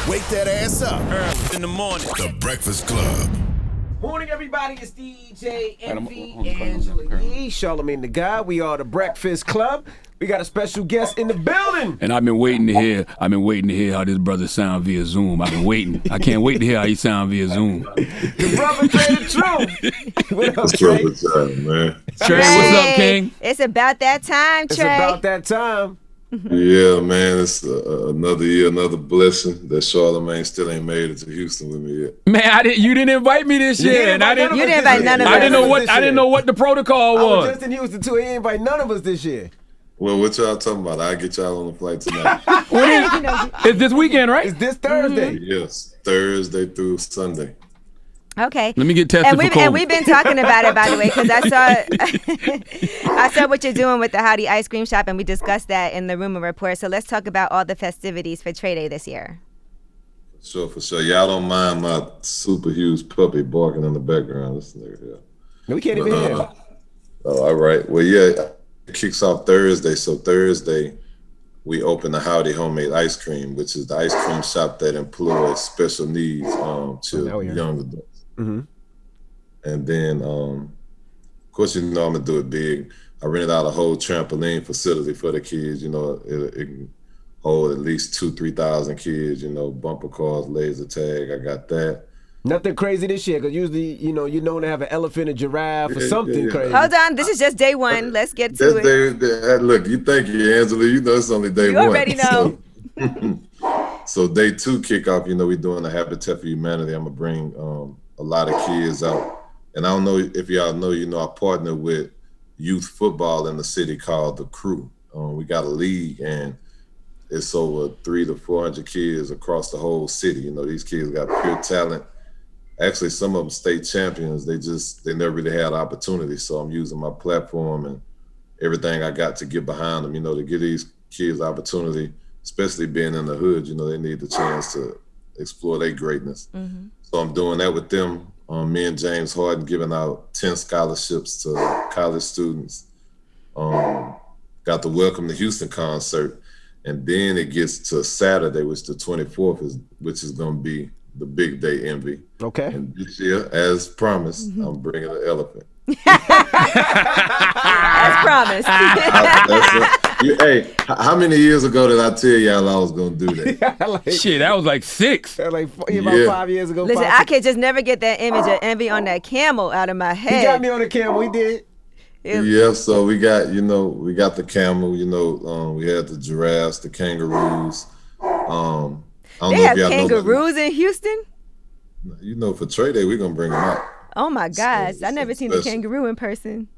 Wake that ass up. Early in the morning. The Breakfast Club. Morning, everybody. It's DJ Envy, Angela Yee, Charlamagne the Guy. We are the Breakfast Club. We got a special guest in the building. And I've been waiting to hear how this brother sound via Zoom. I've been waiting. I can't wait to hear how he sound via Zoom. The brother Trae the Truth. What up, What's Trae? up with y'all, man? Trae, what's up, King? It's about that time, Trae. It's about that time. Yeah, man, it's another year, another blessing that Charlamagne still ain't made it to Houston with me yet. Man, you didn't invite me this year, and I didn't. You didn't invite none of us. I didn't know what the protocol I was. was just in Houston too. He ain't invite none of us this year. Well, what y'all talking about? I'll get y'all on the flight tonight. It's this weekend, right? It's this Thursday. Yes, Thursday through Sunday. Okay. Let me get tested for COVID. And we've been talking about it, by the way, because I saw what you're doing with the Howdy Ice Cream Shop, and we discussed that in the Rumor Report. So let's talk about all the festivities for Trae Day this year. For sure. Y'all don't mind my super huge puppy barking in the background. This nigga here. No, we can't even hear. Oh, all right. Well, yeah, it kicks off Thursday. So Thursday, we open the Howdy Homemade Ice Cream, which is the ice cream shop that employs special needs children, young adults. Mm-hmm. And then, of course, you know I'm gonna do it big. I rented out a whole trampoline facility for the kids. You know, it can hold at least 2,000-3,000 kids. You know, bumper cars, laser tag. I got that. Nothing crazy this year, because usually, you're known to have an elephant, a giraffe, or something crazy. Hold on, this is just day one. Let's get to it. Look, you thank you, Angela. You know it's only day one. You already know. So day two kickoff, we're doing the Habitat for Humanity. I'm gonna bring a lot of kids out. And I don't know if y'all know, I partner with youth football in the city called The Crew. We got a league, and it's over 300 to 400 kids across the whole city. These kids got pure talent. Actually, some of them state champions. They never really had opportunity. So I'm using my platform and everything I got to get behind them, to give these kids opportunity, especially being in the hood. They need the chance to explore their greatness. Mm-hmm. So I'm doing that with them. Me and James Harden giving out 10 scholarships to college students. Got the Welcome to Houston concert. And then it gets to Saturday, which the 24th which is going to be the big day, Envy. Okay. And this year, as promised, I'm bringing an elephant. As promised. Hey, how many years ago did I tell y'all I was going to do that? Shit, that was like 6. About 5 years ago. Listen, I could just never get that image of Envy on that camel out of my head. He got me on the camel. He did. Yeah, so we got, we got the camel, we had the giraffes, the kangaroos. They have kangaroos in Houston? For Trae Day, we're going to bring them out. Oh my gosh, I never seen a kangaroo in person.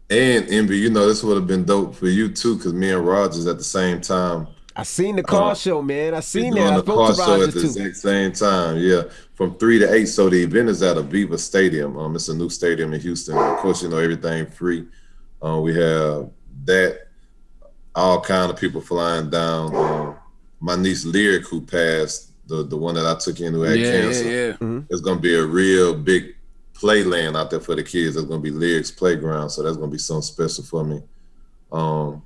And Envy, this would have been dope for you too, because me and Rogers at the same time. I seen the car show, man. I seen that. I spoke to Rogers car show at the exact same time, yeah. From 3 to 8. So the event is at Aviva Stadium. It's a new stadium in Houston. Of course, everything free. We have that, all kind of people flying down. My niece Lyric, who passed, the one that I took in who had cancer. Yeah. Mm-hmm. It's gonna be a real big playland out there for the kids. There's gonna be Lyric's playground, so that's gonna be something special for me.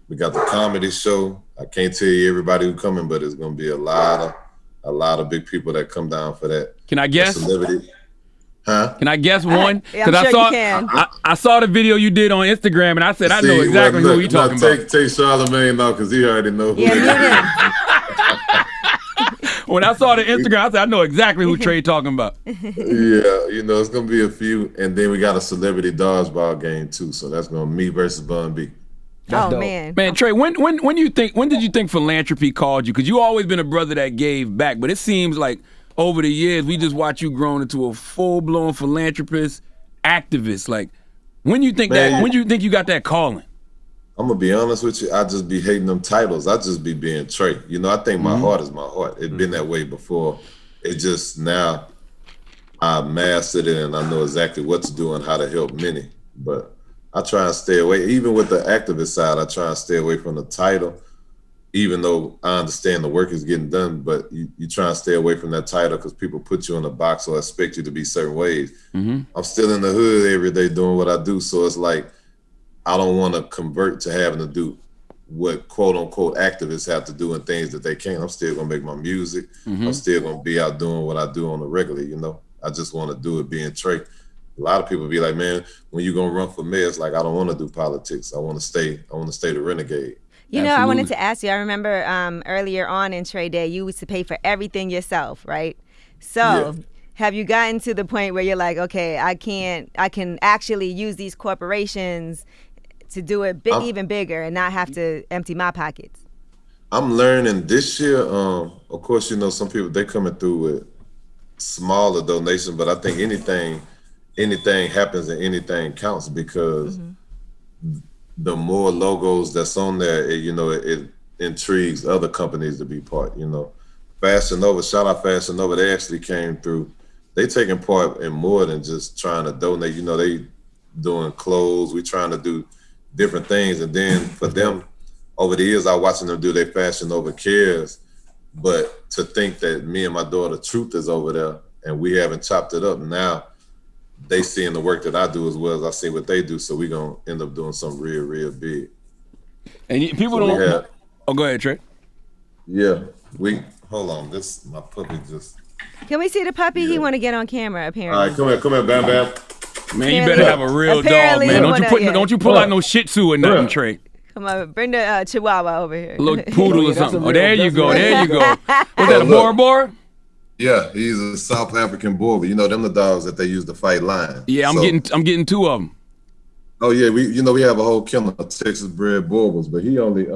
We got the comedy show. I can't tell you everybody who coming, but it's gonna be a lot of big people that come down for that. Can I guess? Celebrity. Huh? Can I guess one? Because I saw the video you did on Instagram, and I said I know exactly who you talking about. Take Charlamagne now, because he already know who it is. When I saw the Instagram, I said I know exactly who Trae talking about. Yeah, it's gonna be a few, and then we got a celebrity dodgeball game too. So that's gonna me versus Bun B. That's dope. Man, Trae, when did you think Philanthropy called you? Because you always been a brother that gave back, but it seems like over the years we just watch you grown into a full-blown philanthropist, activist. Like, when you think you got that calling? I'm gonna be honest with you. I just be hating them titles. I just be being Trae. I think my heart is my heart. It's been that way before. It just now I mastered it and I know exactly what to do and how to help many. But I try and stay away. Even with the activist side, I try and stay away from the title. Even though I understand the work is getting done, but you try and stay away from that title because people put you in a box or expect you to be certain ways. Mm-hmm. I'm still in the hood every day doing what I do, so it's like I don't want to convert to having to do what quote unquote activists have to do and things that they can't. I'm still gonna make my music. I'm still gonna be out doing what I do on the regular, you know. I just want to do it being Trae. A lot of people be like, man, when you gonna run for mayor? It's like, I don't want to do politics. I want to stay the renegade. You know, I wanted to ask you, I remember earlier on in Trae Day, you used to pay for everything yourself, right? So have you gotten to the point where you're like, okay, I can actually use these corporations to do it even bigger and not have to empty my pockets? I'm learning this year. Of course, you know, some people, they coming through with smaller donations, but I think anything happens and anything counts, because the more logos that's on there, it intrigues other companies to be part. You know, Fashion Nova, shout out Fashion Nova, they actually came through. They taking part in more than just trying to donate. You know, they doing clothes. We trying to do different things, and then for them, over the years, I watching them do their Fashion Nova Cares. But to think that me and my daughter Truth is over there and we haven't chopped it up, now they seeing the work that I do as well as I see what they do. So we gonna end up doing something real, real big. And people don't. Oh, go ahead, Trae. Yeah, hold on. This my puppy just. Can we see the puppy? He want to get on camera apparently. All right, come here, Bam Bam. Man, you better have a real dog, man. Don't you pull out no Shih Tzu or nothing, Trae. Come on, bring the Chihuahua over here. A little poodle or something. Oh, there you go. There you go. Was that a Boer? Yeah, he's a South African Boer. You know them the dogs that they use to fight lions. Yeah, I'm getting 2 of them. Oh yeah, we have a whole kennel of Texas bred Boers, but he's only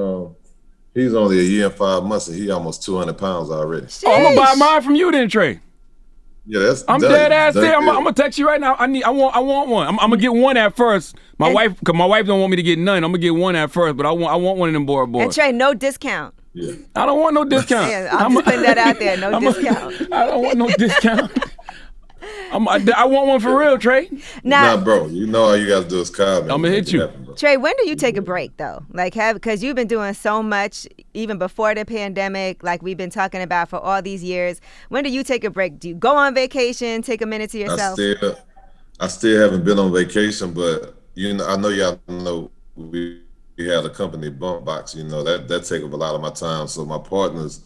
a year and 5 months and he almost 200 pounds already. Sheesh. Oh, I'm gonna buy mine from you then, Trae. Yeah, I'm dead ass there. I'm gonna text you right now. I want one. I'm gonna get one at first. My wife don't want me to get none. I'm gonna get one at first, but I want one of them Boer. And Trae, no discount. Yeah. I don't want no discount. Yeah, I'm just putting that out there. No discount. I don't want no discount. I want one for real, Trae. Nah, bro. You know all you gotta do is call me. I'm gonna hit you. Trae, when do you take a break though? Because you've been doing so much even before the pandemic, like we've been talking about for all these years. When do you take a break? Do you go on vacation, take a minute to yourself? I still haven't been on vacation, but I know y'all know we had a company, Boombox. You know that take up a lot of my time. So my partners,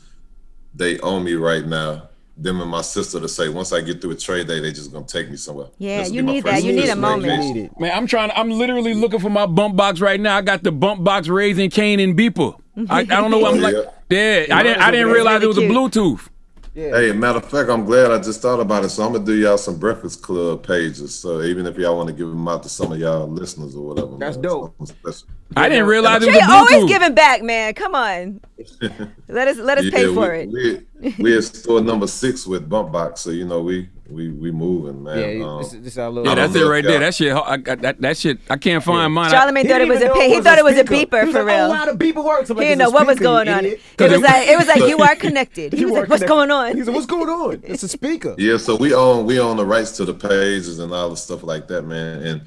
they own me right now. Them and my sister to say, once I get through a trade day, they just gonna take me somewhere. Yeah, you need that. You need a moment. Man, I'm literally looking for my bump box right now. I got the bump box Raising Cane and beeper. I don't know what I'm like. Yeah, I didn't realize it was a Bluetooth. Yeah. Hey, matter of fact, I'm glad I just thought about it. So I'm gonna do y'all some Breakfast Club pages. So even if y'all want to give them out to some of y'all listeners or whatever. That's dope. I didn't realize it was a Trae Bluetooth. always giving back, man. Come on. Let us pay for it. We at store number 6 with Boombox, so we moving, man. Yeah, this our little. Yeah, that's it right there. That shit. I can't find mine. Charlamagne thought it was he thought it was a beeper for real. How the beeper works? He didn't know what was going on. It was like you are connected. He was like, what's going on? He said, what's going on? It's a speaker. Yeah, so we own the rights to the pages and all the stuff like that, man. And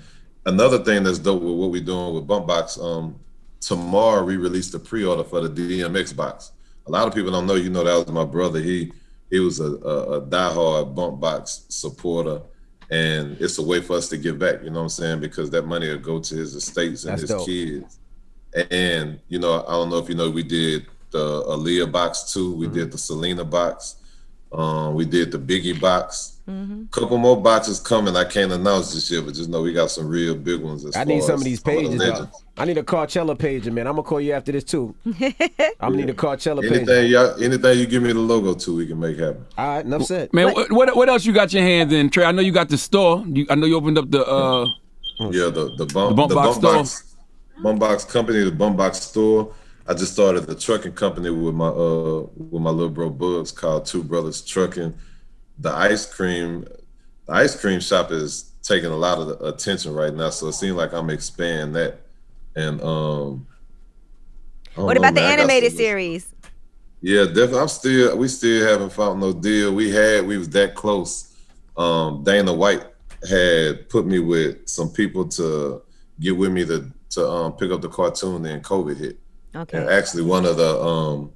another thing that's dope with what we're doing with Boombox, tomorrow we released the pre-order for the DMX box. A lot of people don't know, that was my brother. He was a diehard Boombox supporter, and it's a way for us to give back, you know what I'm saying? Because that money will go to his estates and his kids. And, I don't know if we did the Aaliyah box too. We did the Selena box. We did the Biggie box. Couple more boxes coming. I can't announce this year, but just know we got some real big ones. I need some of these pages. I need a Coachella page, man. I'm gonna call you after this too. I'm gonna need a Coachella page. Anything you give me the logo to, we can make happen. All right, enough said. Man, what else you got your hands in, Trae? I know you got the store. I know you opened up the the Boombox company, the Boombox store. I just started the trucking company with my little bro Bugs called Two Brothers Trucking. The ice cream shop is taking a lot of the attention right now, so it seems like I'm expanding that. And what about the animated series? Yeah, definitely. We still haven't found no deal. We was that close. Dana White had put me with some people to get with me to pick up the cartoon, and COVID hit. Okay. And actually, one of the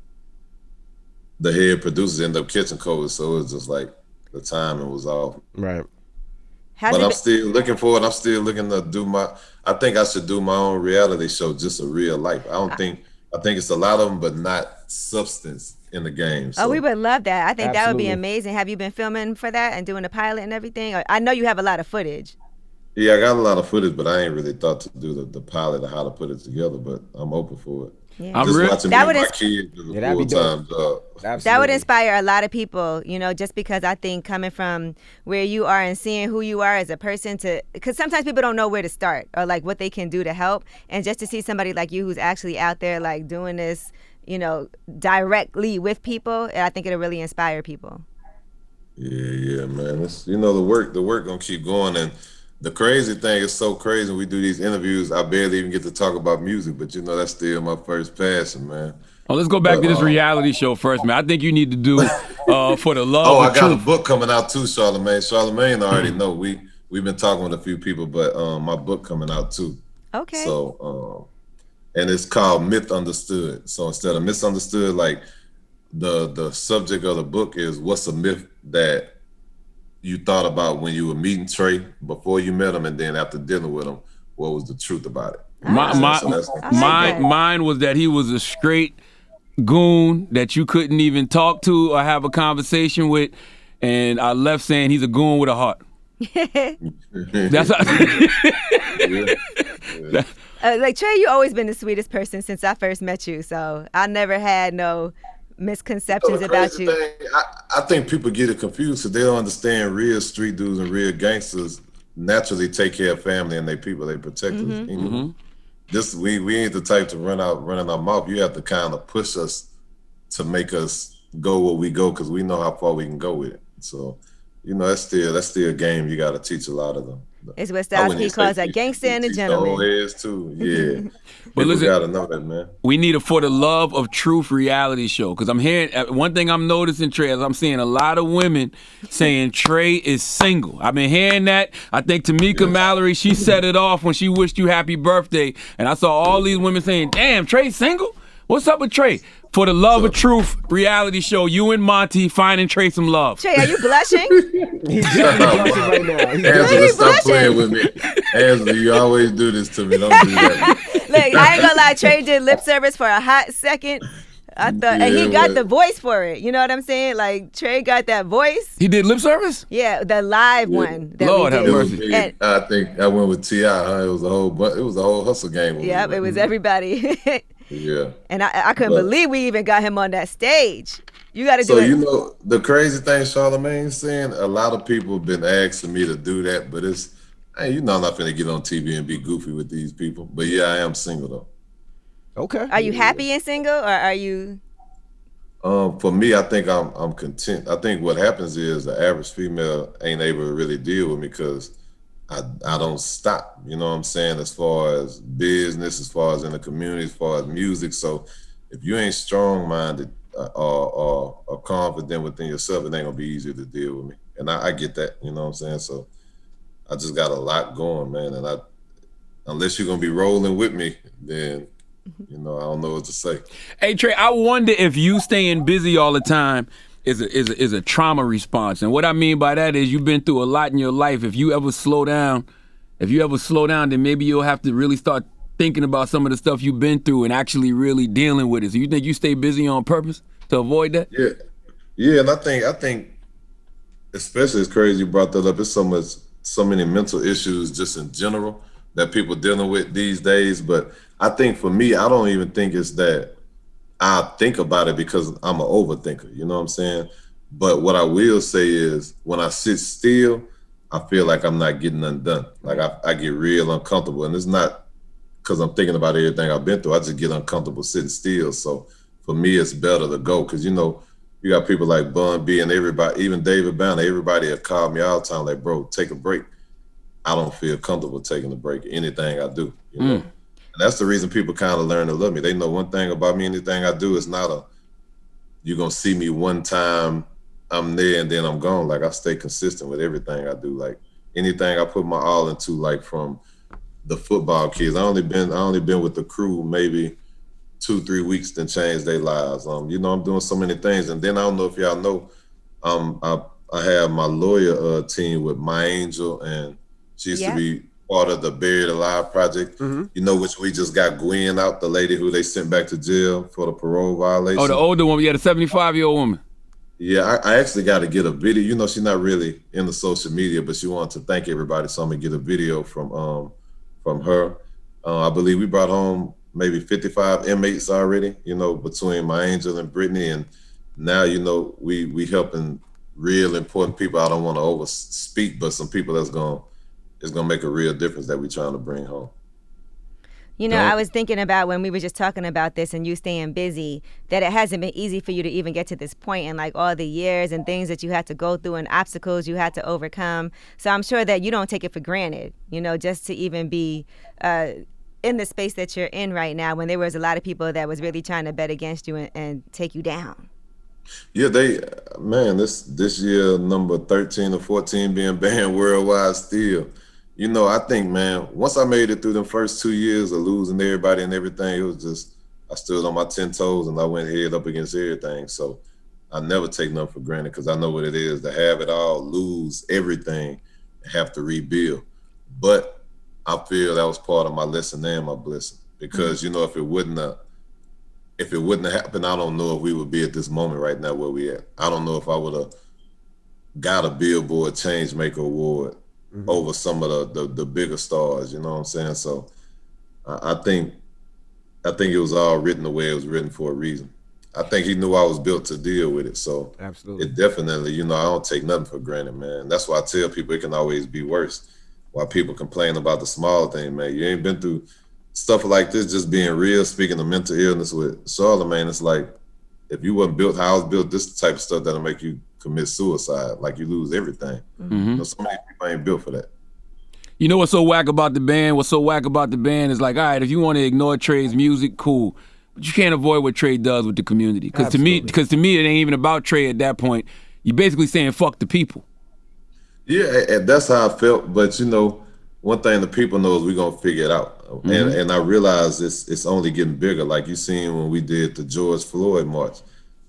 head producers ended up catching COVID, so it was just like the timing was off. Right. But I'm still looking for it. I'm still looking to do I think I should do my own reality show, just a real life. I don't think I think it's a lot of them, but not substance in the game. So. Oh, we would love that. I think that would be Absolutely. amazing. Have you been filming for that and doing the pilot and everything? I know you have a lot of footage. Yeah, I got a lot of footage, but I ain't really thought to do the pilot or how to put it together. But I'm open for it. Yeah. I'm Just re- watching That me would and my ins- kids do Yeah, a that'd be full-time dope. job. That would Absolutely. inspire a lot of people, just because I think coming from where you are and seeing who you are as a person because sometimes people don't know where to start or like what they can do to help. And just to see somebody like you who's actually out there like doing this, directly with people, I think it'll really inspire people. Yeah, man. It's, the work gonna keep going. And the crazy thing is so crazy. When we do these interviews, I barely even get to talk about music, but that's still my first passion, man. Oh, let's go back to this reality show first, man. I think you need to do For the Love Oh, of I got a Truth. book coming out too, Charlamagne. Charlamagne already know. We've been talking with a few people, but my book coming out too. Okay. So and it's called Myth Understood. So instead of misunderstood, like the subject of the book is what's a myth that you thought about when you were meeting Trae before you met him, and then after dealing with him, what was the truth about it? Mine was that he was a straight goon that you couldn't even talk to or have a conversation with, and I left saying he's a goon with a heart. That's like Trae, you always been the sweetest person since I first met you, so I never had no misconceptions The about crazy you. thing, I think people get it confused because they don't understand real street dudes and real gangsters naturally take care of family and their people. They protect us. We ain't the type to running our mouth. You have to kind of push us to make us go where we go because we know how far we can go with it. So, that's still a game. You got to teach a lot of them. It's what Styles P calls a gangster and a gentleman. The whole heads too, yeah. But People listen, gotta know that, man. we need a For the Love of Truth reality show because I'm hearing one thing I'm noticing, Trae, is I'm seeing a lot of women saying Trae is single. I've been hearing that. I think Tamika Mallory, she set it off when she wished you happy birthday, and I saw all these women saying, "Damn, Trae's single? What's up with Trae?" For the Love of Truth reality show, you and Monty finding Trae some love. Trae, are you blushing? He's definitely blushing right now. Angela, stop playing with me. Angela, you always do this to me. Don't do that. Look, I ain't gonna lie, Trae did lip service for a hot second. I thought, and he got the voice for it. You know what I'm saying? Like Trae got that voice. He did lip service? Yeah, the live one. That Lord we have did. mercy. And, I think I went with T.I. Huh? It was a whole hustle game. yep, it was everybody. Yeah. And I couldn't believe we even got him on that stage. You got to do So it. the crazy thing Charlamagne's saying, a lot of people have been asking me to do that, but I'm not finna get on TV and be goofy with these people. But yeah, I am single though. Okay. Are you happy and single, or are you? For me, I think I'm content. I think what happens is the average female ain't able to really deal with me because I don't stop. You know what I'm saying? As far as business, as far as in the community, as far as music. So if you ain't strong-minded or confident within yourself, it ain't gonna be easier to deal with me. And I get that. You know what I'm saying? So I just got a lot going, man. And unless you're gonna be rolling with me, then I don't know what to say. Hey Trae, I wonder if you staying busy all the time is a trauma response. And what I mean by that is you've been through a lot in your life. If you ever slow down, then maybe you'll have to really start thinking about some of the stuff you've been through and actually really dealing with it. So you think you stay busy on purpose to avoid that? Yeah, and I think especially it's crazy you brought that up. It's so many mental issues just in general that people dealing with these days. But I think for me, I don't even think it's that I think about it because I'm an overthinker, you know what I'm saying? But what I will say is when I sit still, I feel like I'm not getting nothing done. Like I get real uncomfortable, and it's not because I'm thinking about everything I've been through. I just get uncomfortable sitting still. So for me, it's better to go because, you got people like Bun B and everybody, even David Banner, everybody have called me all the time like, bro, take a break. I don't feel comfortable taking a break, anything I do, you know? And that's the reason people kind of learn to love me. They know one thing about me, anything I do is not you're going to see me one time, I'm there and then I'm gone. Like I stay consistent with everything I do. Like anything I put my all into, like from the football kids, I only been with the crew maybe 2-3 weeks, then changed their lives. I'm doing so many things. And then I don't know if y'all know, I have my lawyer team with My Angel, and she used to be part of the Buried Alive project, you know, which we just got Greene out, the lady who they sent back to jail for the parole violation. Oh, the older woman, the 75-year-old woman. Yeah, I actually got to get a video. You know, she's not really into social media, but she wanted to thank everybody, so I'm gonna get a video from her. I believe we brought home maybe 55 inmates already, you know, between my angel and Brittany, and now, you know, we helping real important people. I don't want to over speak, but some people it's gonna make a real difference that we're trying to bring home. You know, I was thinking about when we were just talking about this and you staying busy, that it hasn't been easy for you to even get to this point in like all the years and things that you had to go through and obstacles you had to overcome. So I'm sure that you don't take it for granted, you know, just to even be in the space that you're in right now when there was a lot of people that was really trying to bet against you and take you down. Yeah, this year number 13 or 14 being banned worldwide still. You know, I think, man, once I made it through the first 2 years of losing everybody and everything, it was just, I stood on my 10 toes and I went head up against everything. So I never take nothing for granted because I know what it is to have it all, lose everything, and have to rebuild. But I feel that was part of my lesson and my blessing because, you know, if it wouldn't have happened, I don't know if we would be at this moment right now where we at. I don't know if I would have got a Billboard Changemaker Award over some of the bigger stars, you know what I'm saying? So I think it was all written the way it was written for a reason. I think he knew I was built to deal with it. So absolutely, it definitely, you know, I don't take nothing for granted, man. That's why I tell people it can always be worse. Why people complain about the small thing, man. You ain't been through stuff like this, just being real, speaking of mental illness with Charlamagne, it's like, if you wasn't built how I was built, this type of stuff that'll make you commit suicide, like you lose everything. You know, so many people ain't built for that. You know what's so whack about the band? What's so whack about the band is like, all right, if you want to ignore Trae's music, cool. But you can't avoid what Trae does with the community. Because to me, it ain't even about Trae at that point. You're basically saying fuck the people. Yeah, and that's how I felt. But you know, one thing the people know is we're gonna figure it out. And I realize it's only getting bigger. Like you seen when we did the George Floyd march.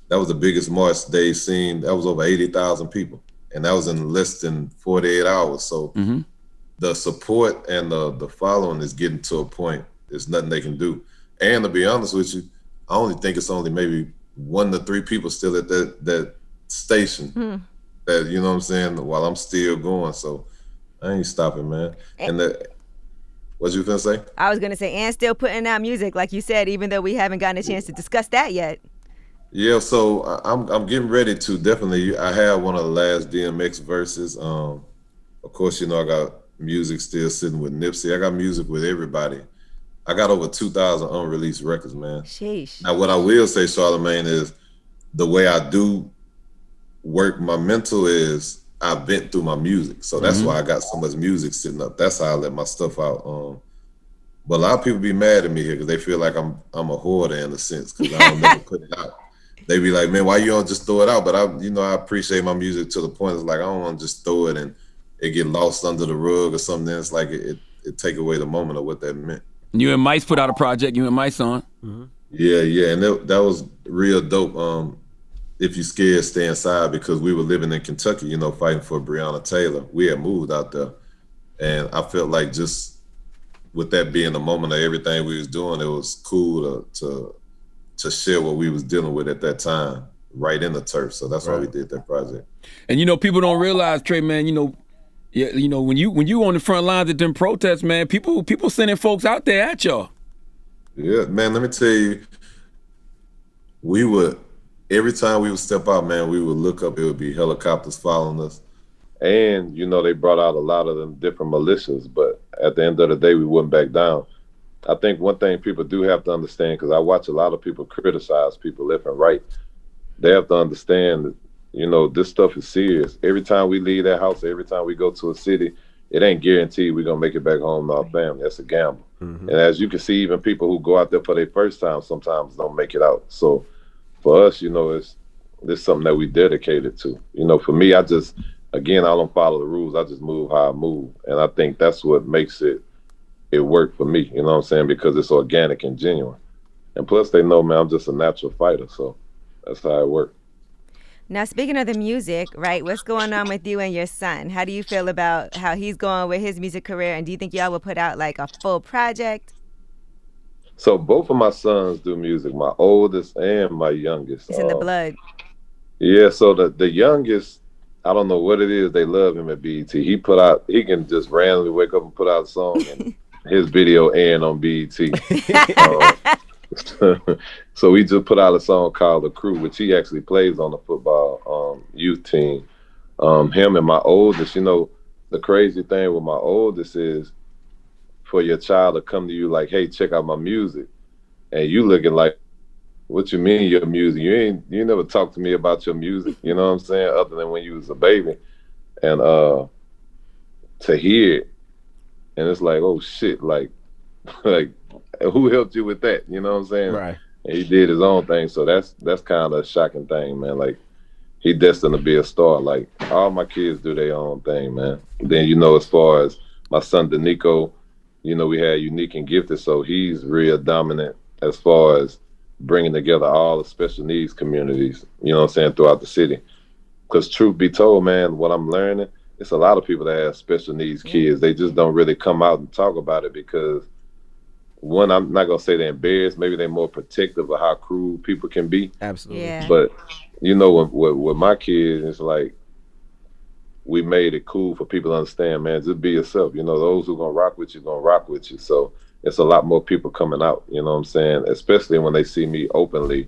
That was the biggest march they've seen. That was over 80,000 people. And that was in less than 48 hours. So the support and the following is getting to a point. There's nothing they can do. And to be honest with you, I only think it's only maybe 1 to 3 people still at that station. That, you know what I'm saying, while I'm still going. So I ain't stopping, man. And what you gonna say? I was gonna say, and still putting out music, like you said, even though we haven't gotten a chance to discuss that yet. Yeah, so I'm getting ready to definitely. I have one of the last DMX verses. Of course, you know, I got music still sitting with Nipsey. I got music with everybody. I got over 2,000 unreleased records, man. Sheesh. Now, what I will say, Charlamagne, is the way I do work my mental is I vent through my music. So that's why I got so much music sitting up. That's how I let my stuff out. But a lot of people be mad at me here because they feel like I'm a hoarder in a sense because I don't never put it out. They be like, man, why you don't just throw it out? But I appreciate my music to the point it's like I don't want to just throw it and it get lost under the rug or something. It's like it take away the moment of what that meant. You and Mice put out a project. You and Mice on. Yeah, and that was real dope. If you scared, stay inside, because we were living in Kentucky, you know, fighting for Breonna Taylor. We had moved out there, and I felt like just with that being the moment of everything we was doing, it was cool to share what we was dealing with at that time, right in the turf. So that's why we did that project. And you know, people don't realize, Trae, man. You know, when you on the front lines at them protests, man, people sending folks out there at y'all. Yeah, man. Let me tell you, every time we would step out, man, we would look up. It would be helicopters following us, and you know, they brought out a lot of them different militias. But at the end of the day, we wouldn't back down. I think one thing people do have to understand, because I watch a lot of people criticize people left and right. They have to understand that, you know, this stuff is serious. Every time we leave that house, every time we go to a city, it ain't guaranteed we're going to make it back home to our family. That's a gamble. And as you can see, even people who go out there for their first time sometimes don't make it out. So for us, you know, it's something that we dedicated to. You know, for me, I don't follow the rules. I just move how I move. And I think that's what makes it work for me, you know what I'm saying? Because it's organic and genuine. And plus they know, man, I'm just a natural fighter. So that's how it works. Now, speaking of the music, right? What's going on with you and your son? How do you feel about how he's going with his music career? And do you think y'all will put out like a full project? So both of my sons do music, my oldest and my youngest. It's in the blood. Yeah, so the youngest, I don't know what it is, they love him at BET. He can just randomly wake up and put out a song and his video airing on BET. So we just put out a song called The Crew, which he actually plays on the football youth team. Him and my oldest, the crazy thing with my oldest is for your child to come to you like, hey, check out my music. And you looking like, what you mean your music? You never talked to me about your music, you know what I'm saying? Other than when you was a baby. And to hear it, and it's like, oh shit, like who helped you with that? You know what I'm saying? Right. And he did his own thing. So that's kind of a shocking thing, man. Like, he destined to be a star. Like, all my kids do their own thing, man. Then, as far as my son, Danico, we had Unique and Gifted. So he's real dominant as far as bringing together all the special needs communities, throughout the city. Because truth be told, man, what I'm learning, it's a lot of people that have special needs kids. They just don't really come out and talk about it because, one, I'm not going to say they're embarrassed. Maybe they're more protective of how cruel people can be. Absolutely. Yeah. But, with my kids, it's like we made it cool for people to understand, man, just be yourself. Those who are going to rock with you, going to rock with you. So it's a lot more people coming out, you know what I'm saying? Especially when they see me openly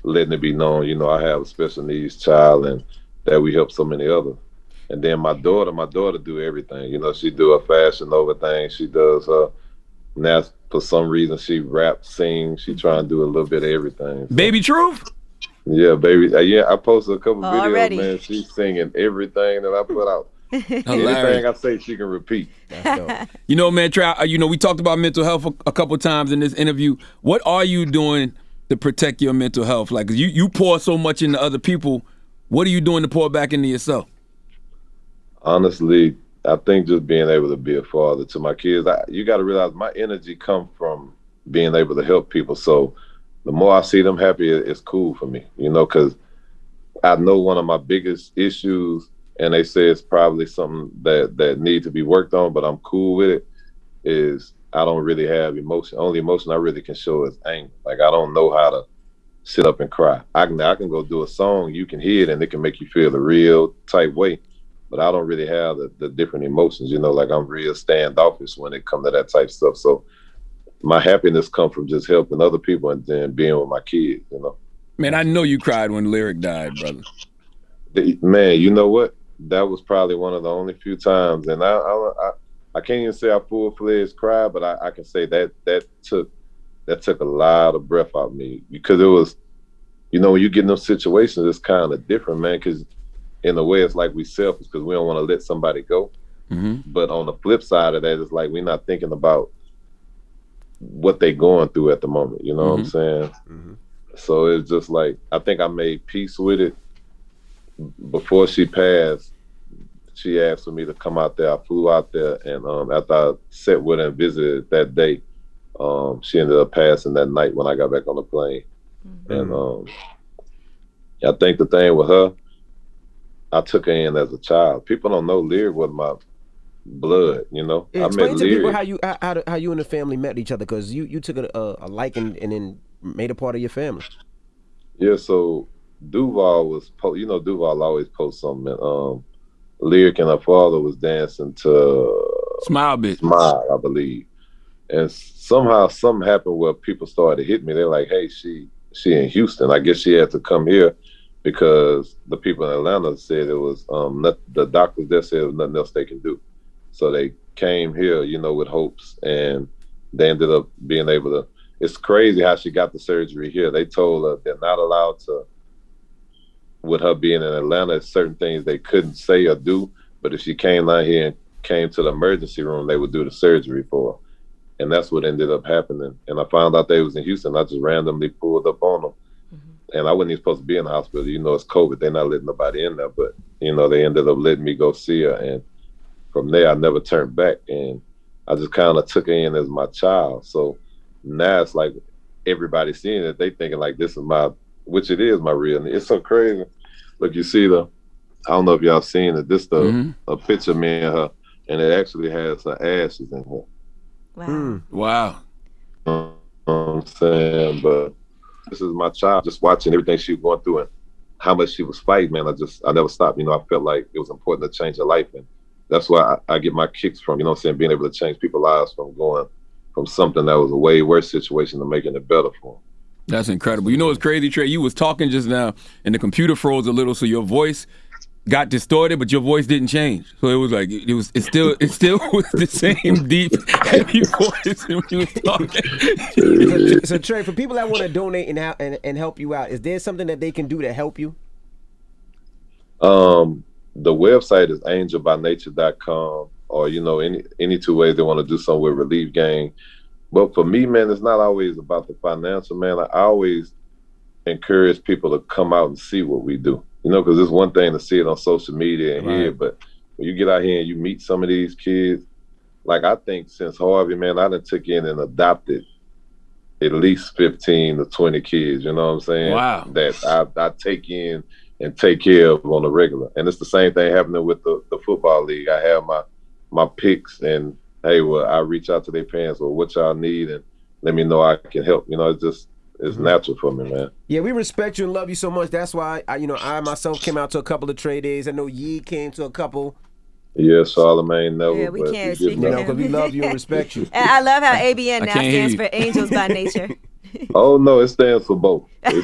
letting it be known, I have a special needs child and that we help so many others. And then my daughter do everything. She do a Fashion Nova thing. She does now for some reason she raps, sings. She trying to do a little bit of everything. So. Baby Truth? Yeah, baby. Yeah, I posted a couple videos, Already. man. She's singing everything that I put out. Anything I say, she can repeat. That's dope. Man, Trae, we talked about mental health a couple times in this interview. What are you doing to protect your mental health? Like, you pour so much into other people. What are you doing to pour back into yourself? Honestly, I think just being able to be a father to my kids. You got to realize my energy comes from being able to help people. So the more I see them happy, it's cool for me, because I know one of my biggest issues, and they say it's probably something that need to be worked on, but I'm cool with it, is I don't really have emotion. Only emotion I really can show is anger. Like, I don't know how to sit up and cry. I can go do a song, you can hear it, and it can make you feel the real type way. But I don't really have the different emotions, like I'm real standoffish when it comes to that type of stuff. So my happiness comes from just helping other people and then being with my kids, Man, I know you cried when Lyric died, brother. Man, you know what? That was probably one of the only few times. And I can't even say I full-fledged cried, but I can say that took a lot of breath out of me. Because it was, when you get in those situations, it's kind of different, man, because in a way, it's like we selfish because we don't want to let somebody go. Mm-hmm. But on the flip side of that, it's like we're not thinking about what they're going through at the moment. You know what I'm saying? Mm-hmm. So it's just like, I think I made peace with it. Before she passed, she asked for me to come out there. I flew out there, and after I sat with her and visited that day, she ended up passing that night when I got back on the plane. Mm-hmm. And I think the thing with her, I took her in as a child. People don't know Lyric was my blood, Explain I met to Lyric. people how you and the family met each other, because you took a liking and then made a part of your family. Yeah, so Duval was, Duval always posts something. Lyric and her father was dancing to Smile Bitch. Smile, I believe. And somehow something happened where people started to hit me. They're like, hey, she in Houston. I guess she had to come here because the people in Atlanta said it was, the doctors there said there was nothing else they can do. So they came here, with hopes, and they ended up being able to. It's crazy how she got the surgery here. They told her they're not allowed to, with her being in Atlanta, certain things they couldn't say or do. But if she came down here and came to the emergency room, they would do the surgery for her. And that's what ended up happening. And I found out they was in Houston. I just randomly pulled up on them. Mm-hmm. And I wasn't even supposed to be in the hospital. It's COVID. They're not letting nobody in there. But, they ended up letting me go see her. And from there, I never turned back. And I just kind of took her in as my child. So now it's like everybody seeing it, they thinking like this is which it is my real name. It's so crazy. Look, you see I don't know if y'all seen it. This a picture of me and her, and it actually has her ashes in here. Wow. Wow. You know what I'm saying? But this is my child, just watching everything she was going through and how much she was fighting, man. I never stopped. I felt like it was important to change her life. And that's why I get my kicks from, being able to change people's lives from going from something that was a way worse situation to making it better for them. That's incredible. You know what's crazy, Trae? You was talking just now, and the computer froze a little, so your voice got distorted, but your voice didn't change. So it was like it still was the same deep, heavy voice when you was talking. So Trae, for people that want to donate and help you out, is there something that they can do to help you? The website is angelbynature.com, or any two ways they want to do something with Relief Gang. But for me, man, it's not always about the financial, man. I always encourage people to come out and see what we do. Because it's one thing to see it on social media and hear, but when you get out here and you meet some of these kids, like I think since Harvey, man, I done took in and adopted at least 15 to 20 kids, you know what I'm saying? Wow. That I take in and take care of on the regular. And it's the same thing happening with the football league. I have my picks, and hey, well, I reach out to their parents, or what y'all need, and let me know I can help. It's natural for me, man. Yeah, we respect you and love you so much. That's why I myself came out to a couple of Trae days. I know Yee came to a couple. Yeah, Charlamagne never. Yeah, we can't speak because we love you and respect you. And I love how ABN now stands for Angels by Nature. Oh no, it stands for both. I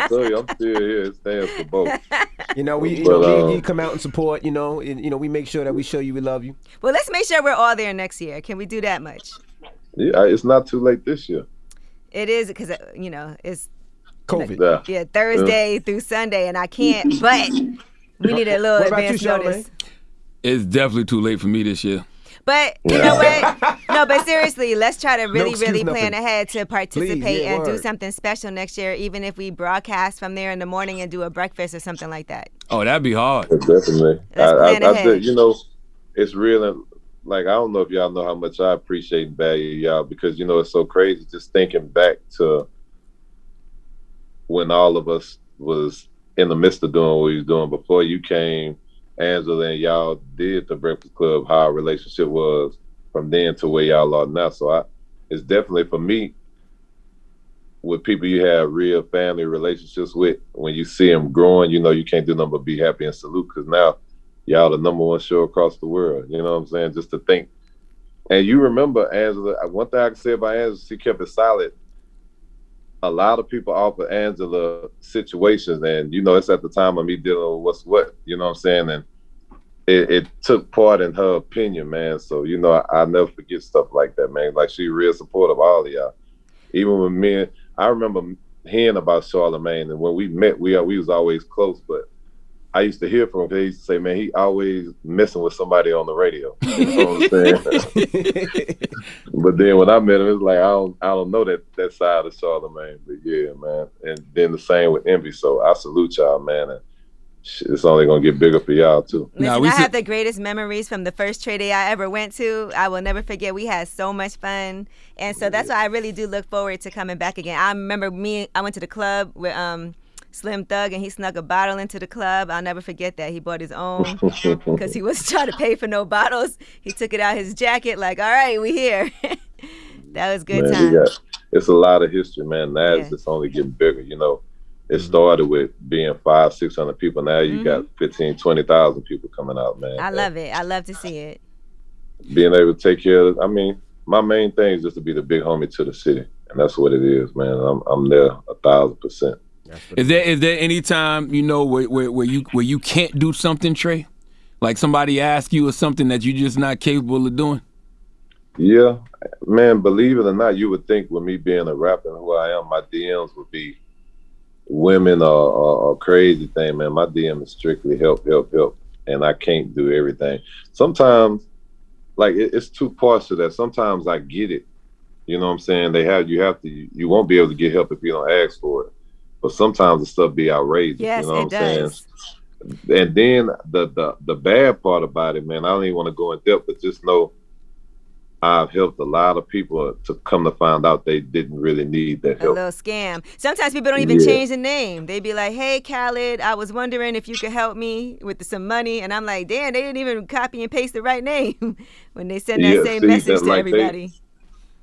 tell you, I'm still here. It stands for both. We come out and support. We make sure that we show you we love you. Well, let's make sure we're all there next year. Can we do that much? Yeah, it's not too late this year. It is, because it's COVID. Yeah, Thursday through Sunday, and I can't. But we need a little advance notice. It's definitely too late for me this year. But you know what? No, but seriously, let's try to really plan ahead to participate and do something special next year, even if we broadcast from there in the morning and do a breakfast or something like that. Oh, that'd be hard. Definitely. Let's plan ahead. It's real. Like, I don't know if y'all know how much I appreciate and value y'all, because, it's so crazy just thinking back to when all of us was in the midst of doing what we was doing before you came, Angela, and y'all did the Breakfast Club, how our relationship was from then to where y'all are now. So it's definitely, for me, with people you have real family relationships with, when you see them growing, you can't do nothing but be happy and salute, because now y'all the #1 show across the world. You know what I'm saying? Just to think. And you remember, Angela, one thing I can say about Angela, she kept it solid. A lot of people offer Angela situations, and it's at the time of me dealing with what's what, you know what I'm saying? And it took part in her opinion, man. So, I never forget stuff like that, man. Like, she real supportive of all of y'all. Even with me, I remember hearing about Charlamagne, and when we met, we was always close, but I used to hear from him. He used to say, man, he always messing with somebody on the radio. You know what I'm saying? But then when I met him, it's like, I don't know that side of Charlamagne. But yeah, man. And then the same with Envy. So I salute y'all, man. And it's only going to get bigger for y'all, too. Listen, I have the greatest mememories from the first Trae day I ever went to. I will never forget. We had so much fun. And so that's why I really do look forward to coming back again. I remember I went to the club with Slim Thug, and he snuck a bottle into the club. I'll never forget that. He bought his own because he wasn't trying to pay for no bottles. He took it out his jacket like, all right, we here. That was good time. It's a lot of history, man. Now it's just only getting bigger, It started with being 500-600 people. Now you got 15,000-20,000 people coming out, man. I love it. I love to see it. Being able to take care of it. I mean, my main thing is just to be the big homie to the city. And that's what it is, man. I'm there 1,000%. Is there any time where you can't do something, Trae? Like somebody asks you or something that you're just not capable of doing? Yeah, man. Believe it or not, you would think with me being a rapper and who I am, my DMs would be women or crazy thing, man. My DM is strictly help, and I can't do everything. Sometimes, like it's two parts to that. Sometimes I get it. You know what I'm saying? You won't be able to get help if you don't ask for it. But sometimes the stuff be outrageous. Yes, you know what I'm does. saying? And then the bad part about it, man, I don't even want to go in depth, but just know I've helped a lot of people to come to find out they didn't really need that A help. little scam. Sometimes people don't even change the name. They be like, "Hey, Khaled, I was wondering if you could help me with some money," and I'm like, "Damn, they didn't even copy and paste the right name when they send that same message to everybody."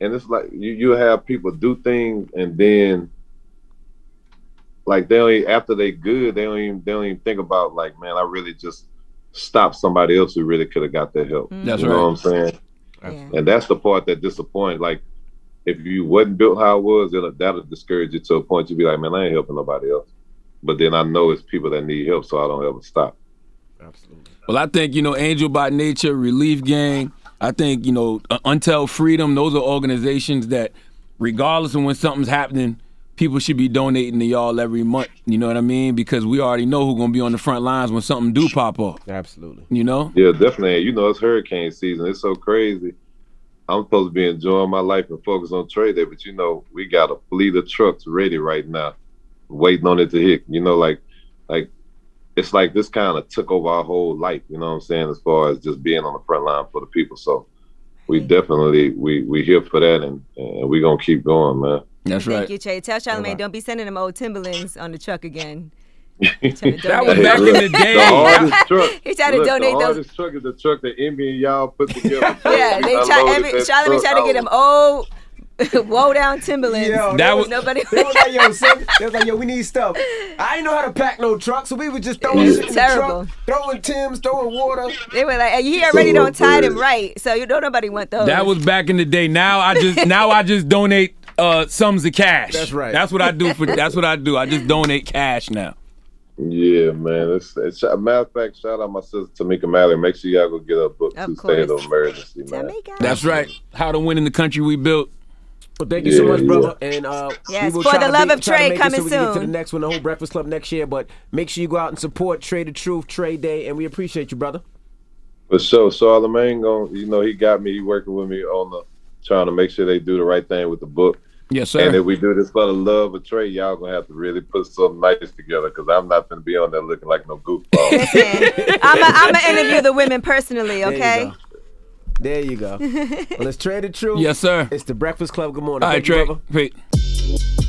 And it's like you have people do things and then like they don't even, after they good, they don't even think about like, man, I really just stopped somebody else who really could have got that help. That's you right. know what I'm saying? Yeah. And that's the part that disappoints. Like, if you wasn't built how it was, that'll discourage you to a point you be like, man, I ain't helping nobody else. But then I know it's people that need help, so I don't ever stop. Absolutely. Well, I think, Angel by Nature, Relief Gang, I think, Until Freedom, those are organizations that, regardless of when something's happening, people should be donating to y'all every month. You know what I mean? Because we already know who's going to be on the front lines when something do pop up. Absolutely. Yeah, definitely. It's hurricane season. It's so crazy. I'm supposed to be enjoying my life and focus on Trae Day, but we got a fleet of trucks ready right now, waiting on it to hit. Like it's like this kind of took over our whole life, you know what I'm saying, as far as just being on the front line for the people. So we definitely we here for that, and we gonna keep going, man. That's right. Thank you, Trae. Tell Charlamagne, don't be sending them old Timberlands on the truck again. That was back in the day. The hardest truck. He tried to donate the those. hardest truck is the truck that Envy and y'all put together. Yeah, Charlamagne tried to get them old, woe down Timberlands. Yo, That was Nobody. They was like, yo, son. They was like, yo, we need stuff. I didn't know how to pack no truck, so we would just throwing shit in Terrible. the truck, throwing Timbs, throwing water. They were like, he already don't tie them right, so nobody want those. That was back in the day. Now I just donate sums of cash. That's right. That's what I do. That's what I do. I just donate cash now. Yeah, man. It's matter of fact, shout out my sister Tamika Mallory. Make sure y'all go get her book, Of to State course. of Emergency, man. Tamika. That's right. How to win in the country we built. Well, thank you so much, Yeah. brother. And Yes, we will for try the to love of try to Trae make it coming so we can get to soon. the next one, the whole Breakfast Club next year. But make sure you go out and support Trae the Truth, Trae Day, and we appreciate you, brother. For sure, Charlamagne, he got me. He working with me on trying to make sure they do the right thing with the book. Yes, sir. And if we do this for the love of Trae, y'all gonna have to really put something nice together, because I'm not gonna be on there looking like no goofball. Listen, I'm gonna interview the women personally, okay? There you go. Well, it's Trae the Truth. Yes, sir. It's the Breakfast Club. Good morning. All right, Thank you, Trae. brother. Wait.